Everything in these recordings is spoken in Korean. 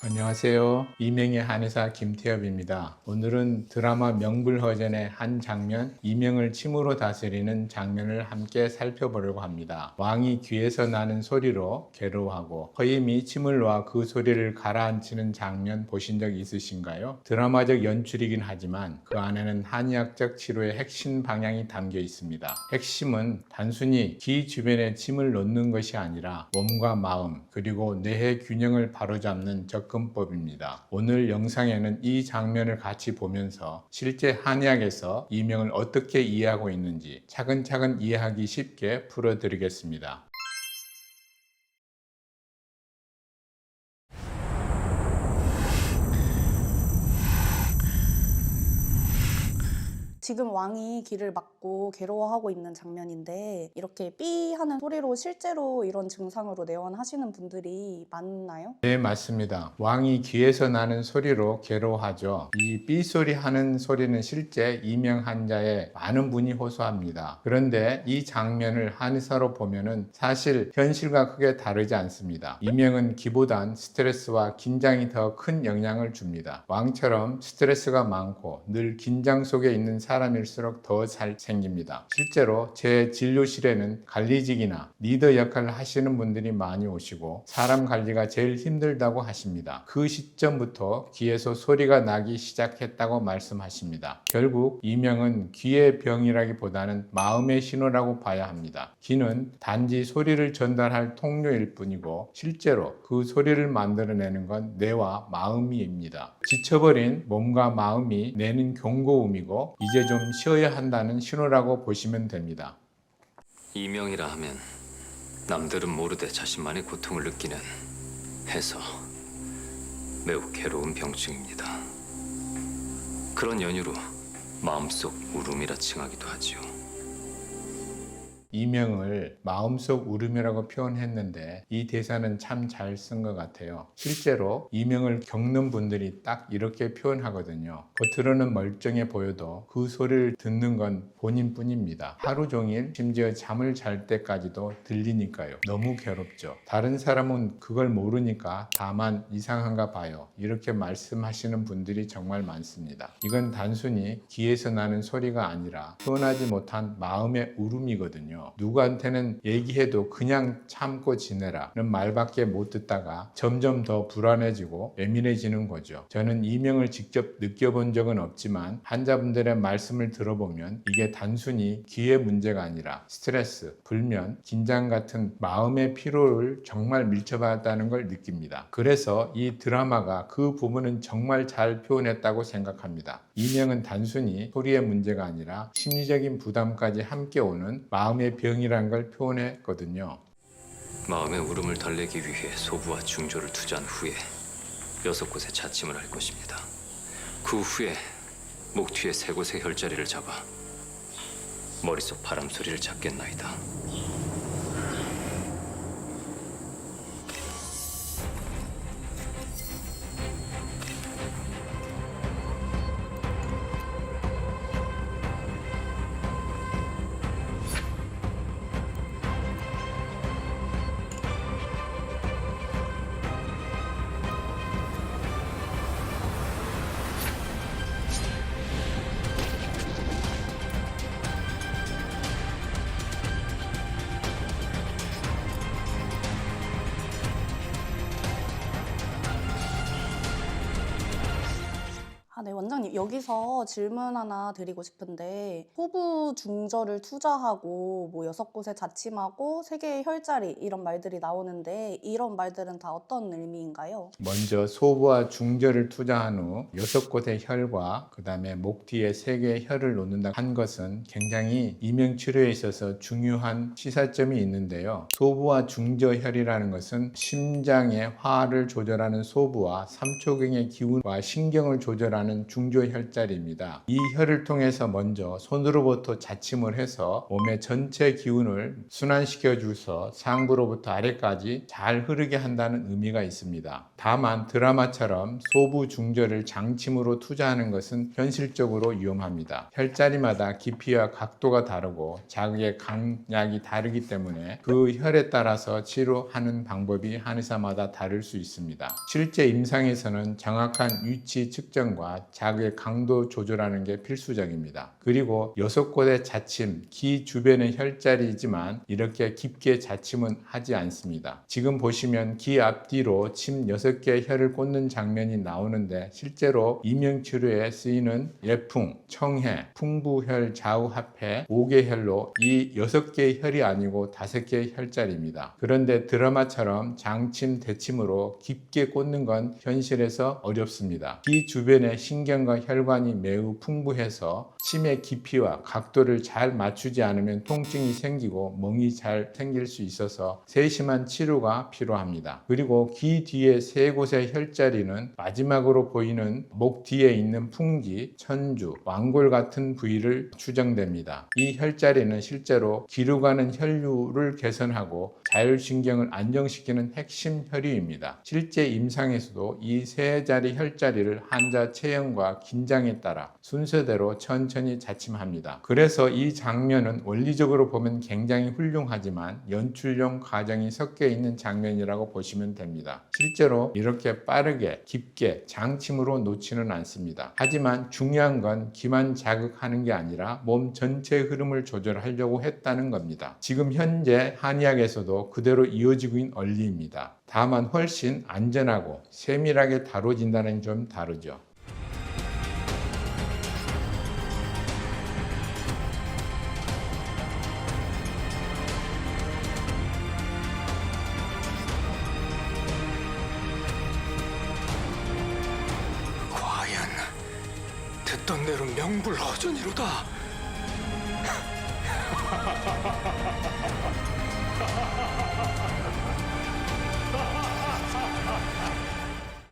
안녕하세요. 이명의 한의사 김태엽입니다. 오늘은 드라마 명불허전의 한 장면, 이명을 침으로 다스리는 장면을 함께 살펴보려고 합니다. 왕이 귀에서 나는 소리로 괴로워하고 허임이 침을 놓아 그 소리를 가라앉히는 장면 보신 적 있으신가요? 드라마적 연출이긴 하지만 그 안에는 한의학적 치료의 핵심 방향이 담겨 있습니다. 핵심은 단순히 귀 주변에 침을 놓는 것이 아니라 몸과 마음 그리고 뇌의 균형을 바로잡는 접근법입니다. 오늘 영상에는 이 장면을 같이 보면서 실제 한의학에서 이명을 어떻게 이해하고 있는지 차근차근 이해하기 쉽게 풀어드리겠습니다. 지금 왕이 귀를 막고 괴로워하고 있는 장면인데 이렇게 삐 하는 소리로 실제로 이런 증상으로 내원하시는 분들이 많나요? 네, 맞습니다. 왕이 귀에서 나는 소리로 괴로워하죠. 이 삐소리 하는 소리는 실제 이명 환자의 많은 분이 호소합니다. 그런데 이 장면을 한의사로 보면은 사실 현실과 크게 다르지 않습니다. 이명은 귀보단 스트레스와 긴장이 더 큰 영향을 줍니다. 왕처럼 스트레스가 많고 늘 긴장 속에 있는 사람일수록 더 잘 생깁니다. 실제로 제 진료실에는 관리직이나 리더 역할을 하시는 분들이 많이 오시고 사람 관리가 제일 힘들다고 하십니다. 그 시점부터 귀에서 소리가 나기 시작했다고 말씀하십니다. 결국 이명은 귀의 병이라기보다는 마음의 신호라고 봐야 합니다. 귀는 단지 소리를 전달할 통로일 뿐이고 실제로 그 소리를 만들어내는 건 뇌와 마음입니다. 지쳐버린 몸과 마음이 내는 경고음이고 이제 좀 쉬어야 한다는 신호라고 보시면 됩니다. 이명이라 하면 남들은 모르되 자신만의 고통을 느끼는 해서 매우 괴로운 병증입니다. 그런 연유로 마음속 울음이라 칭하기도 하지요. 이명을 마음속 울음이라고 표현했는데 이 대사는 참 잘 쓴 것 같아요. 실제로 이명을 겪는 분들이 딱 이렇게 표현하거든요. 겉으로는 멀쩡해 보여도 그 소리를 듣는 건 본인뿐입니다. 하루 종일 심지어 잠을 잘 때까지도 들리니까요. 너무 괴롭죠. 다른 사람은 그걸 모르니까 다만 이상한가 봐요. 이렇게 말씀하시는 분들이 정말 많습니다. 이건 단순히 귀에서 나는 소리가 아니라 표현하지 못한 마음의 울음이거든요. 누구한테는 얘기해도 그냥 참고 지내라는 말밖에 못 듣다가 점점 더 불안해지고 예민해지는 거죠. 저는 이명을 직접 느껴본 적은 없지만 환자분들의 말씀을 들어보면 이게 단순히 귀의 문제가 아니라 스트레스, 불면, 긴장 같은 마음의 피로를 정말 밀쳐받았다는 걸 느낍니다. 그래서 이 드라마가 그 부분은 정말 잘 표현했다고 생각합니다. 이명은 단순히 소리의 문제가 아니라 심리적인 부담까지 함께 오는 마음의 병이라는 걸 표현했거든요. 마음의 울음을 달래기 위해 소부와 중조를 투자한 후에 6곳의 자침을 할 것입니다. 그 후에 목 뒤에 3곳의 혈자리를 잡아 머릿속 바람 소리를 잡겠나이다. 네, 원장님. 여기서 질문 하나 드리고 싶은데 호부 중절을 투자하고 뭐 6곳에 자침하고 3개의 혈자리 이런 말들이 나오는데 이런 말들은 다 어떤 의미인가요? 먼저 소부와 중절을 투자한 후 6곳의 혈과 그 다음에 목 뒤에 3개의 혈을 놓는다 한 것은 굉장히 이명 치료에 있어서 중요한 시사점이 있는데요. 소부와 중저혈이라는 것은 심장의 화를 조절하는 소부와 삼초경의 기운과 신경을 조절하는 투자하는 중조혈자리입니다. 이 혈을 통해서 먼저 손으로부터 자침을 해서 몸의 전체 기운을 순환시켜 주서 상부로부터 아래까지 잘 흐르게 한다는 의미가 있습니다. 다만 드라마처럼 소부 중저를 장침으로 투자하는 것은 현실적으로 위험합니다. 혈자리마다 깊이와 각도가 다르고 자극의 강약이 다르기 때문에 그 혈에 따라서 치료하는 방법이 한의사마다 다를 수 있습니다. 실제 임상에서는 정확한 위치 측정과 자극의 강도 조절하는 게 필수적입니다. 그리고 6곳의 자침, 기 주변의 혈자리이지만 이렇게 깊게 자침은 하지 않습니다. 지금 보시면 기 앞뒤로 침 6개의 혈을 꽂는 장면이 나오는데 실제로 이명치료에 쓰이는 예풍, 청해, 풍부혈, 좌우합해, 5개 혈로 이 6개의 혈이 아니고 5개의 혈자리입니다. 그런데 드라마처럼 장침, 대침으로 깊게 꽂는 건 현실에서 어렵습니다. 기 주변의 신경과 혈관이 매우 풍부해서 침의 깊이와 각도를 잘 맞추지 않으면 통증이 생기고 멍이 잘 생길 수 있어서 세심한 치료가 필요합니다. 그리고 귀 뒤에 3곳의 혈자리는 마지막으로 보이는 목 뒤에 있는 풍기, 천주, 왕골 같은 부위를 추정됩니다. 이 혈자리는 실제로 귀로 가는 혈류를 개선하고 자율신경을 안정시키는 핵심 혈유입니다. 실제 임상에서도 이 3자리 혈자리를 환자 체형과 긴장에 따라 순서대로 천천히 자침합니다. 그래서 이 장면은 원리적으로 보면 굉장히 훌륭하지만 연출용 과정이 섞여 있는 장면이라고 보시면 됩니다. 실제로 이렇게 빠르게 깊게 장침으로 놓지는 않습니다. 하지만 중요한 건 기만 자극하는 게 아니라 몸 전체 흐름을 조절하려고 했다는 겁니다. 지금 현재 한의학에서도 그대로 이어지고 있는 원리입니다. 다만 훨씬 안전하고 세밀하게 다뤄진다는 점 다르죠. 과연 듣던 대로 명불허전이로다.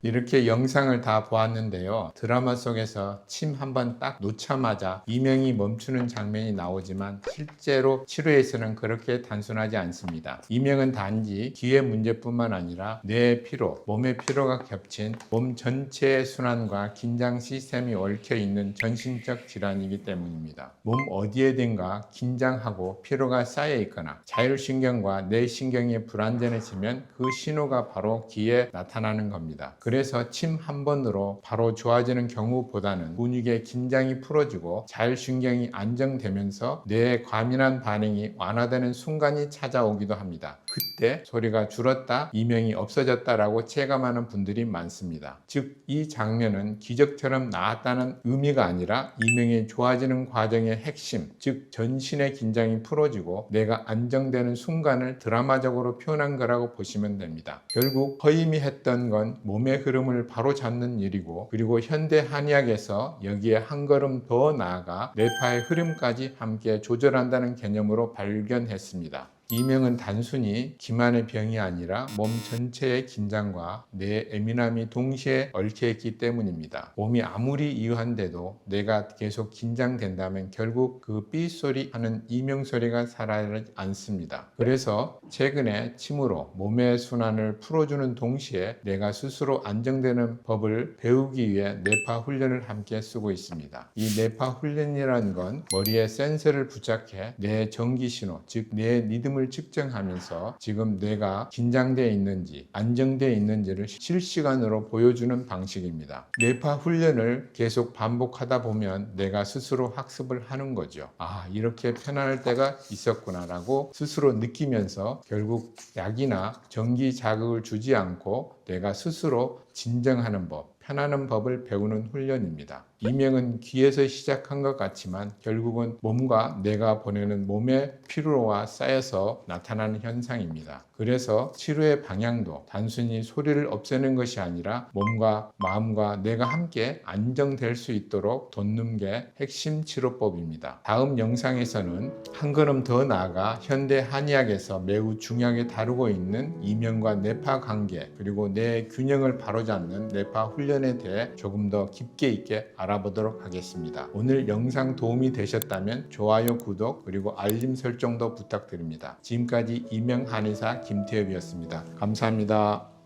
이렇게 영상을 다 보았는데요. 드라마 속에서 침 한번 딱 놓자마자 이명이 멈추는 장면이 나오지만 실제로 치료에서는 그렇게 단순하지 않습니다. 이명은 단지 기의 문제뿐만 아니라 뇌의 피로, 몸의 피로가 겹친 몸 전체의 순환과 긴장 시스템이 얽혀 있는 전신적 질환이기 때문입니다. 몸 어디에든가 긴장하고 피로가 쌓여 있거나 자율신경과 뇌신경이 불안전해지면 그 신호가 바로 기에 나타나는 겁니다. 그래서 침 한 번으로 바로 좋아지는 경우보다는 근육의 긴장이 풀어지고 자율신경이 안정되면서 뇌의 과민한 반응이 완화되는 순간이 찾아오기도 합니다. 그때 소리가 줄었다, 이명이 없어졌다라고 체감하는 분들이 많습니다. 즉, 이 장면은 기적처럼 나았다는 의미가 아니라 이명이 좋아지는 과정의 핵심, 즉 전신의 긴장이 풀어지고 뇌가 안정되는 순간을 드라마적으로 표현한 거라고 보시면 됩니다. 결국 허임이 했던 건 몸의 흐름을 바로잡는 일이고, 그리고 현대 한의학에서 여기에 한 걸음 더 나아가 뇌파의 흐름까지 함께 조절한다는 개념으로 발견했습니다. 이명은 단순히 기만의 병이 아니라 몸 전체의 긴장과 뇌 예민함이 동시에 얽혀있기 때문입니다. 몸이 아무리 이완돼도 뇌가 계속 긴장된다면 결국 그 삐소리 하는 이명 소리가 살아나지 않습니다. 그래서 최근에 침으로 몸의 순환을 풀어주는 동시에 뇌가 스스로 안정되는 법을 배우기 위해 뇌파 훈련을 함께 쓰고 있습니다. 이 뇌파 훈련이라는 건 머리에 센서를 부착해 뇌 전기신호, 즉 뇌 리듬을 측정하면서 지금 뇌가 긴장되어 있는지 안정되어 있는지를 실시간으로 보여주는 방식입니다. 뇌파 훈련을 계속 반복하다 보면 뇌가 스스로 학습을 하는 거죠. 아, 이렇게 편안할 때가 있었구나 라고 스스로 느끼면서 결국 약이나 전기 자극을 주지 않고 뇌가 스스로 진정하는 법, 편안한 법을 배우는 훈련입니다. 이명은 귀에서 시작한 것 같지만 결국은 몸과 뇌가 보내는 몸의 피로와 쌓여서 나타나는 현상입니다. 그래서 치료의 방향도 단순히 소리를 없애는 것이 아니라 몸과 마음과 뇌가 함께 안정될 수 있도록 돕는 게 핵심 치료법입니다. 다음 영상에서는 한 걸음 더 나아가 현대 한의학에서 매우 중요하게 다루고 있는 이명과 뇌파 관계, 그리고 뇌 균형을 바로잡는 뇌파 훈련에 대해 조금 더 깊게 있게 알아보도록 하겠습니다. 오늘 영상 도움이 되셨다면 좋아요, 구독, 그리고 알림 설정도 부탁드립니다. 지금까지 이명 한의사 김태엽이었습니다. 감사합니다.